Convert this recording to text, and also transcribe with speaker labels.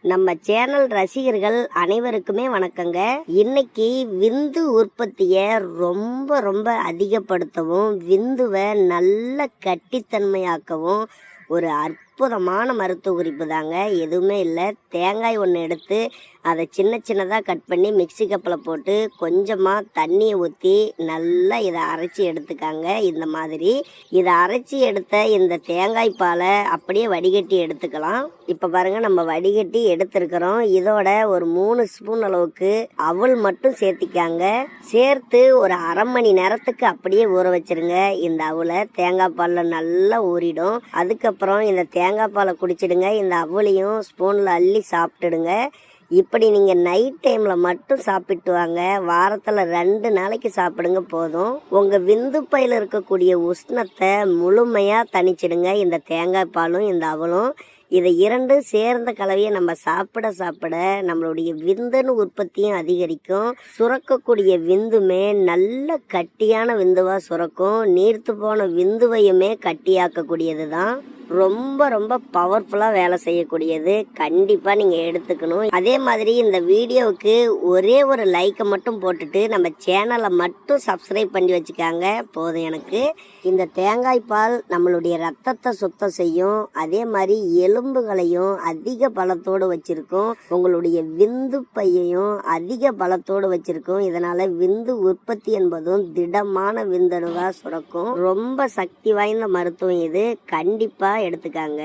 Speaker 1: நம்ம சேனல் ரசிகர்கள் அனைவருக்குமே வணக்கங்க. இன்னைக்கு விந்து உற்பத்தியை ரொம்ப ரொம்ப அதிகப்படுத்தவும் விந்துவை நல்ல கட்டித்தன்மையாக்கவும் ஒரு அற்புதமான மருத்துவ குறிப்பு தாங்க. எதுவுமே இல்லை, தேங்காய் ஒன்று எடுத்து அதை சின்ன சின்னதாக கட் பண்ணி மிக்சி கப்பில் போட்டு கொஞ்சமாக தண்ணியை ஊற்றி நல்லா இதை அரைச்சி எடுத்துக்காங்க. இந்த மாதிரி இதை அரைச்சி எடுத்த இந்த தேங்காய் பாலை அப்படியே வடிகட்டி எடுத்துக்கலாம். இப்போ பாருங்கள், நம்ம வடிகட்டி எடுத்துருக்கிறோம். இதோட ஒரு 3 ஸ்பூன் அளவுக்கு அவல் மட்டும் சேர்த்திக்காங்க. சேர்த்து ஒரு அரை மணி நேரத்துக்கு அப்படியே ஊற வச்சிருங்க. இந்த அவலை தேங்காய் பாலில் நல்லா ஊறிடும். அதுக்கப்புறம் இந்த தேங்காய் பாலை குடிச்சிடுங்க. இந்த அவளையும் ஸ்பூனில் அள்ளி சாப்பிட்டுடுங்க. இப்படி நீங்கள் நைட் டைமில் மட்டும் சாப்பிட்டு வாங்க. வாரத்தில் 2 நாளைக்கு சாப்பிடுங்க போதும். உங்கள் விந்து பையில் இருக்கக்கூடிய உஷ்ணத்தை முழுமையாக தணிச்சிடுங்க இந்த தேங்காய் பாலும் இந்த அவலும். இதை 2 சேர்ந்த கலவையை நம்ம சாப்பிட சாப்பிட நம்மளுடைய விந்தணு உற்பத்தியும் அதிகரிக்கும். சுரக்கக்கூடிய விந்துமே நல்ல கட்டியான விந்துவாக சுரக்கும். நீர்த்து போன விந்துவையுமே கட்டியாக்கக்கூடியது தான். ரொம்ப ரொம்ப பவர்ஃபுல்லாக வேலை செய்யக்கூடியது. கண்டிப்பாக நீங்கள் எடுத்துக்கணும். அதே மாதிரி இந்த வீடியோவுக்கு ஒரே ஒரு லைக்கை மட்டும் போட்டுட்டு நம்ம சேனலை மட்டும் சப்ஸ்கிரைப் பண்ணி வச்சுக்காங்க போதும். எனக்கு இந்த தேங்காய் பால் நம்மளுடைய ரத்தத்தை சுத்தம் செய்யும். அதே மாதிரி எலும்புகளையும் அதிக பலத்தோடு வச்சிருக்கும். உங்களுடைய விந்து பையையும் அதிக பலத்தோடு வச்சிருக்கும். இதனால விந்து உற்பத்தி என்பதும் திடமான விந்தணுவாக சுரக்கும். ரொம்ப சக்தி வாய்ந்த மருத்துவம் இது. கண்டிப்பாக எடுத்துக்காங்க.